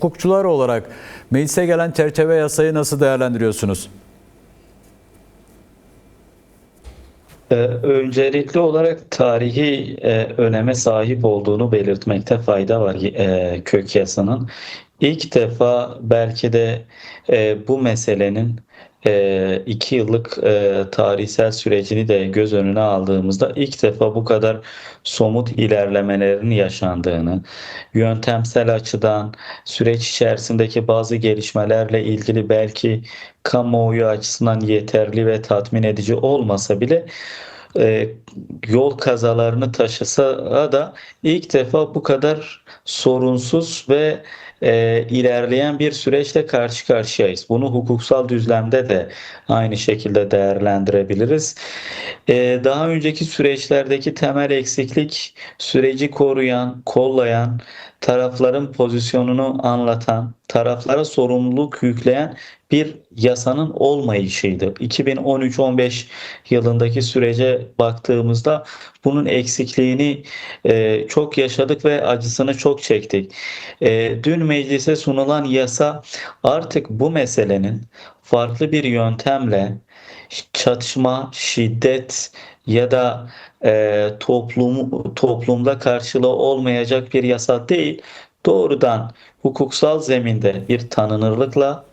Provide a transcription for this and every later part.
hukukçular olarak meclise gelen çerçeve yasayı nasıl değerlendiriyorsunuz? Öncelikli olarak tarihi öneme sahip olduğunu belirtmekte fayda var kök yasanın. İlk defa belki de bu meselenin 2 yıllık tarihsel sürecini de göz önüne aldığımızda ilk defa bu kadar somut ilerlemelerin yaşandığını, yöntemsel açıdan süreç içerisindeki bazı gelişmelerle ilgili belki kamuoyu açısından yeterli ve tatmin edici olmasa bile e, yol kazalarını taşısa da ilk defa bu kadar sorunsuz ve ilerleyen bir süreçle karşı karşıyayız. Bunu hukuksal düzlemde de aynı şekilde değerlendirebiliriz. Daha önceki süreçlerdeki temel eksiklik süreci koruyan, kollayan, tarafların pozisyonunu anlatan, taraflara sorumluluk yükleyen bir yasanın olmayışıydı. 2013-15 yılındaki sürece baktığımızda bunun eksikliğini çok yaşadık ve acısını çok çektik. Dün meclise sunulan yasa artık bu meselenin farklı bir yöntemle çatışma, şiddet ya da toplumda karşılığı olmayacak bir yasa değil, doğrudan hukuksal zeminde bir tanınırlıkla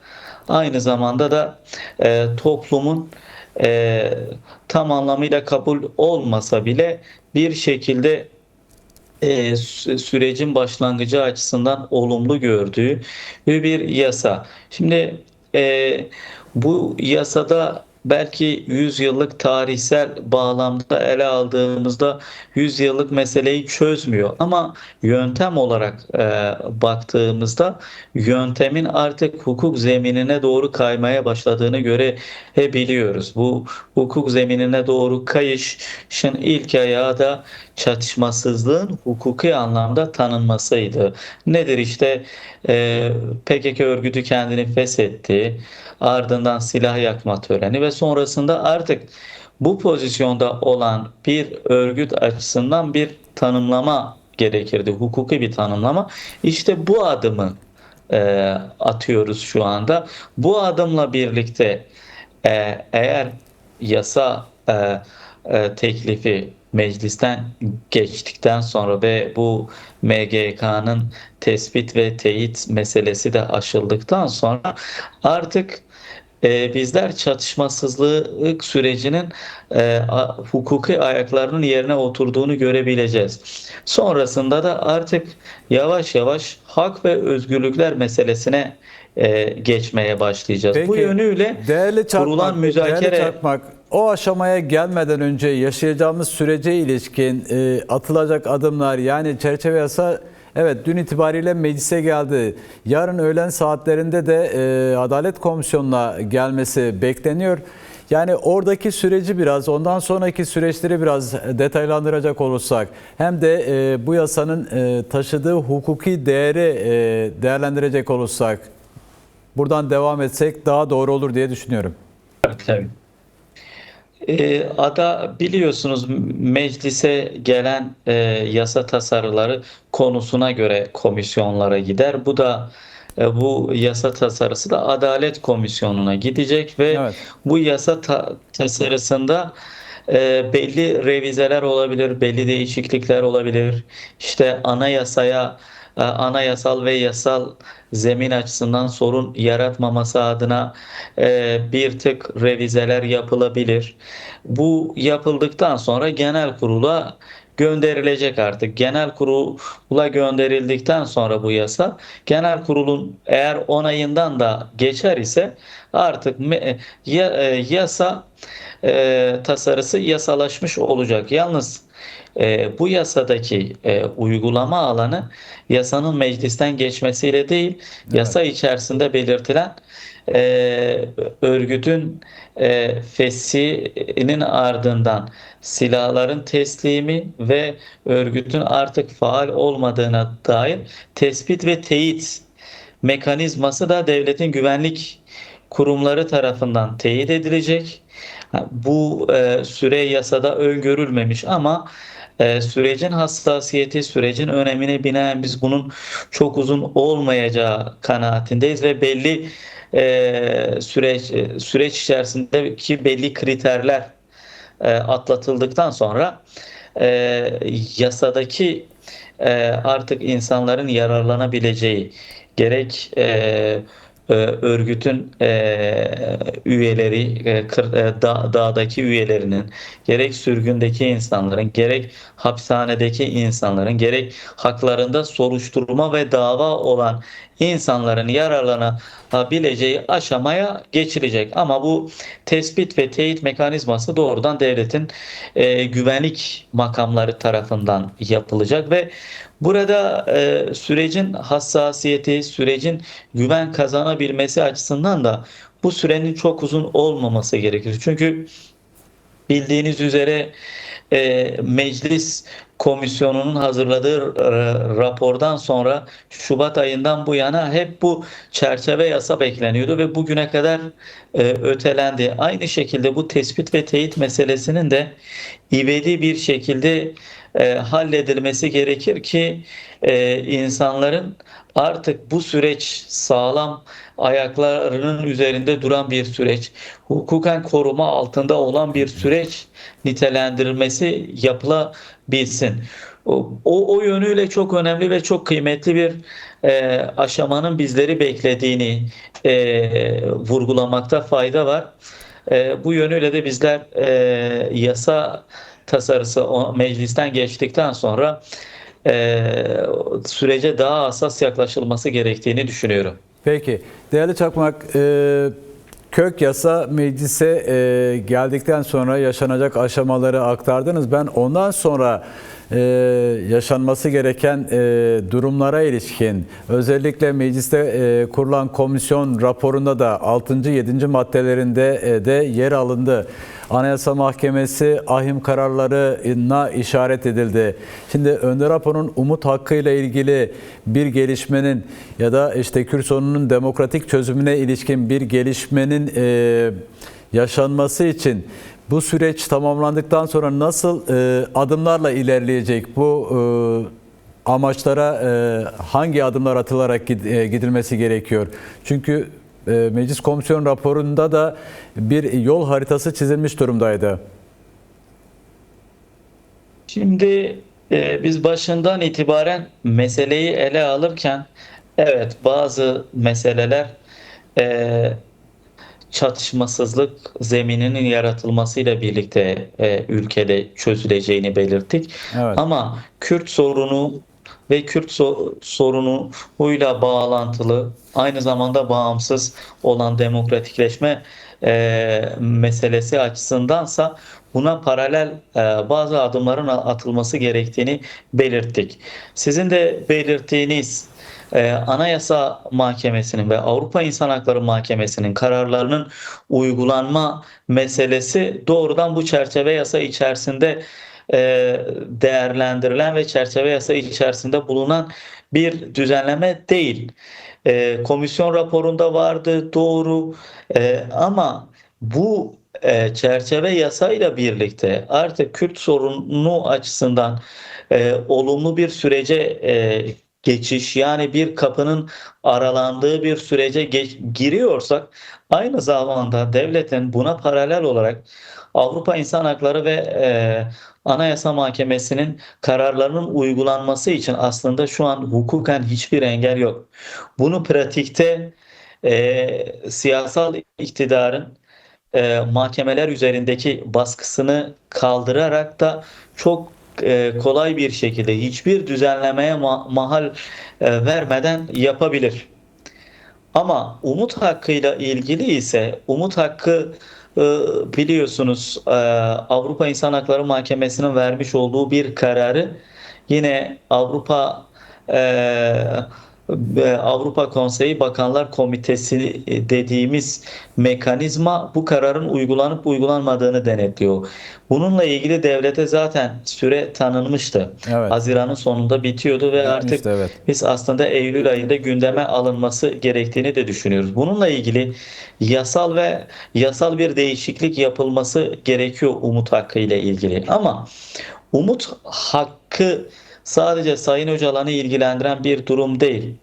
aynı zamanda da toplumun e, tam anlamıyla kabul olmasa bile bir şekilde sürecin başlangıcı açısından olumlu gördüğü bir yasa. Şimdi bu yasada belki 100 yıllık tarihsel bağlamda ele aldığımızda 100 yıllık meseleyi çözmüyor ama yöntem olarak baktığımızda yöntemin artık hukuk zeminine doğru kaymaya başladığını görebiliyoruz. Bu hukuk zeminine doğru kayışın ilk ayağı da çatışmasızlığın hukuki anlamda tanınmasıydı. Nedir işte PKK örgütü kendini feshetti, ardından silah yakma töreni ve sonrasında artık bu pozisyonda olan bir örgüt açısından bir tanımlama gerekirdi, hukuki bir tanımlama. İşte bu adımı atıyoruz şu anda. Bu adımla birlikte eğer yasa teklifi meclisten geçtikten sonra ve bu MGK'nın tespit ve teyit meselesi de aşıldıktan sonra artık bizler çatışmasızlık sürecinin hukuki ayaklarının yerine oturduğunu görebileceğiz. Sonrasında da artık yavaş yavaş hak ve özgürlükler meselesine geçmeye başlayacağız. Bu Peki yönüyle değerli kurulan Çakmak, değerli müzakere. Çakmak, o aşamaya gelmeden önce yaşayacağımız sürece ilişkin atılacak adımlar, yani çerçeve yasa evet dün itibariyle meclise geldi. Yarın öğlen saatlerinde de Adalet Komisyonu'na gelmesi bekleniyor. Yani oradaki süreci biraz, ondan sonraki süreçleri biraz detaylandıracak olursak, hem de bu yasanın taşıdığı hukuki değeri değerlendirecek olursak, buradan devam etsek daha doğru olur diye düşünüyorum. Tabii. Ada biliyorsunuz meclise gelen yasa tasarıları konusuna göre komisyonlara gider. Bu yasa tasarısı da Adalet Komisyonu'na gidecek ve Evet. bu yasa tasarısında belli revizeler olabilir, belli değişiklikler olabilir. İşte anayasal ve yasal zemin açısından sorun yaratmaması adına bir tık revizeler yapılabilir. Bu yapıldıktan sonra genel kurula gönderilecek artık. Genel kurula gönderildikten sonra bu yasa, genel kurulun eğer onayından da geçer ise artık yasa tasarısı yasalaşmış olacak. Yalnız bu yasadaki uygulama alanı yasanın meclisten geçmesiyle değil, Evet. yasa içerisinde belirtilen örgütün feshinin ardından silahların teslimi ve örgütün artık faal olmadığına dair tespit ve teyit mekanizması da devletin güvenlik kurumları tarafından teyit edilecek. Bu süre yasada öngörülmemiş ama Sürecin hassasiyeti, sürecin önemine binaen biz bunun çok uzun olmayacağı kanaatindeyiz ve belli süreç içerisindeki belli kriterler atlatıldıktan sonra yasadaki artık insanların yararlanabileceği gerek örgütün üyeleri, dağdaki üyelerinin, gerek sürgündeki insanların, gerek hapishanedeki insanların, gerek haklarında soruşturma ve dava olan insanların yararlanabileceği aşamaya geçilecek. Ama bu tespit ve teyit mekanizması doğrudan devletin güvenlik makamları tarafından yapılacak ve burada sürecin hassasiyeti, sürecin güven kazanabilmesi açısından da bu sürenin çok uzun olmaması gerekir. Çünkü bildiğiniz üzere meclis komisyonunun hazırladığı rapordan sonra Şubat ayından bu yana hep bu çerçeve yasa bekleniyordu ve bugüne kadar ötelendi. Aynı şekilde bu tespit ve teyit meselesinin de ivedi bir şekilde halledilmesi gerekir ki insanların artık bu süreç sağlam ayaklarının üzerinde duran bir süreç, hukuken koruma altında olan bir süreç nitelendirilmesi yapılabilsin. O yönüyle çok önemli ve çok kıymetli bir aşamanın bizleri beklediğini vurgulamakta fayda var. Bu yönüyle de bizler yasa tasarısı meclisten geçtikten sonra sürece daha hassas yaklaşılması gerektiğini düşünüyorum. Peki, değerli Çakmak, kök yasa meclise geldikten sonra yaşanacak aşamaları aktardınız. Ben ondan sonra yaşanması gereken durumlara ilişkin, özellikle mecliste kurulan komisyon raporunda da 6. 7. maddelerinde de yer alındı. Anayasa Mahkemesi ahim kararlarına işaret edildi. Şimdi Önder Apo'nun umut hakkı ile ilgili bir gelişmenin ya da işte Kürt sorununun demokratik çözümüne ilişkin bir gelişmenin yaşanması için bu süreç tamamlandıktan sonra nasıl adımlarla ilerleyecek, bu amaçlara hangi adımlar atılarak gidilmesi gerekiyor? Çünkü meclis komisyon raporunda da bir yol haritası çizilmiş durumdaydı. Şimdi biz başından itibaren meseleyi ele alırken evet bazı meseleler e, çatışmasızlık zemininin yaratılmasıyla birlikte ülkede çözüleceğini belirttik. Evet. Ama Kürt sorunu ve sorunuyla bağlantılı aynı zamanda bağımsız olan demokratikleşme meselesi açısındansa buna paralel bazı adımların atılması gerektiğini belirttik. Sizin de belirttiğiniz Anayasa Mahkemesi'nin ve Avrupa İnsan Hakları Mahkemesi'nin kararlarının uygulanma meselesi doğrudan bu çerçeve yasa içerisinde değerlendirilen ve çerçeve yasa içerisinde bulunan bir düzenleme değil. Komisyon raporunda vardı, doğru. Ama bu çerçeve yasayla birlikte artık Kürt sorunu açısından olumlu bir sürece geçiş, yani bir kapının aralandığı bir sürece giriyorsak aynı zamanda devletin buna paralel olarak Avrupa İnsan Hakları ve Anayasa Mahkemesi'nin kararlarının uygulanması için aslında şu an hukuken hiçbir engel yok. Bunu pratikte siyasal iktidarın mahkemeler üzerindeki baskısını kaldırarak da çok kolay bir şekilde hiçbir düzenlemeye mahal vermeden yapabilir. Ama umut hakkıyla ilgili ise umut hakkı biliyorsunuz Avrupa İnsan Hakları Mahkemesi'nin vermiş olduğu bir kararı yine Avrupa Konseyi Bakanlar Komitesi dediğimiz mekanizma bu kararın uygulanıp uygulanmadığını denetliyor. Bununla ilgili devlete zaten süre tanınmıştı. Evet. Haziran'ın sonunda bitiyordu ve artık Evet. biz aslında Eylül ayında gündeme alınması gerektiğini de düşünüyoruz. Bununla ilgili yasal bir değişiklik yapılması gerekiyor umut hakkı ile ilgili. Ama Umut hakkı sadece Sayın Öcalan'ı ilgilendiren bir durum değil.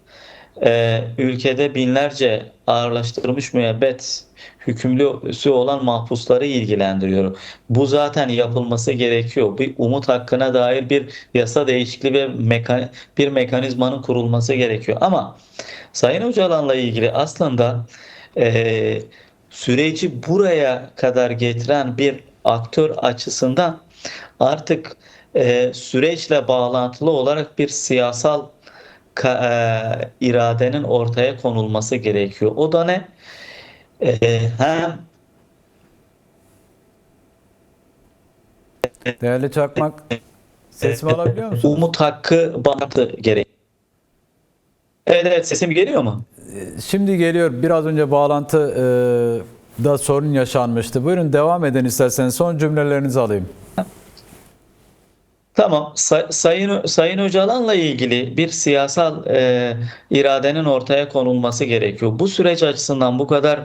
Ülkede binlerce ağırlaştırılmış müebbet hükümlüsü olan mahpusları ilgilendiriyor. Bu zaten yapılması gerekiyor. Bir umut hakkına dair bir yasa değişikliği ve bir mekanizmanın kurulması gerekiyor. Ama Sayın Öcalan'la ilgili aslında e, süreci buraya kadar getiren bir aktör açısından artık süreçle bağlantılı olarak bir siyasal iradenin ortaya konulması gerekiyor. O da ne? Hem Değerli Çakmak, sesimi alabiliyor musunuz? umut hakkı bağlantı gerekiyor. Evet, evet, sesim geliyor mu? Şimdi geliyor. Biraz önce da sorun yaşanmıştı. Buyurun devam edin isterseniz. Son cümlelerinizi alayım. Tamam. Sayın Öcalan'la ilgili bir siyasal iradenin ortaya konulması gerekiyor. Bu süreç açısından bu kadar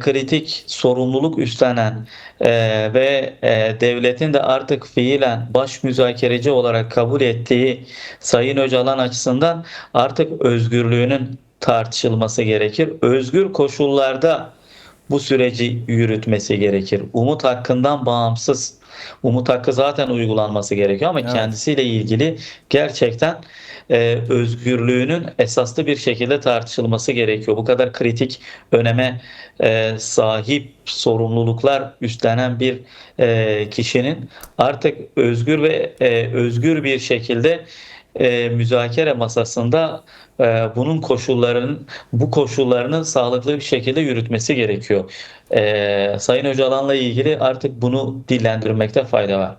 kritik sorumluluk üstlenen devletin de artık fiilen baş müzakereci olarak kabul ettiği Sayın Öcalan açısından artık özgürlüğünün tartışılması gerekir. Özgür koşullarda bu süreci yürütmesi gerekir. Umut hakkından bağımsız. Umut hakkı zaten uygulanması gerekiyor ama Evet. kendisiyle ilgili gerçekten özgürlüğünün esaslı bir şekilde tartışılması gerekiyor. Bu kadar kritik öneme sahip sorumluluklar üstlenen bir kişinin artık özgür bir şekilde müzakere masasında bu koşullarının sağlıklı bir şekilde yürütmesi gerekiyor. Sayın Öcalan'la ilgili artık bunu dillendirmekte fayda var.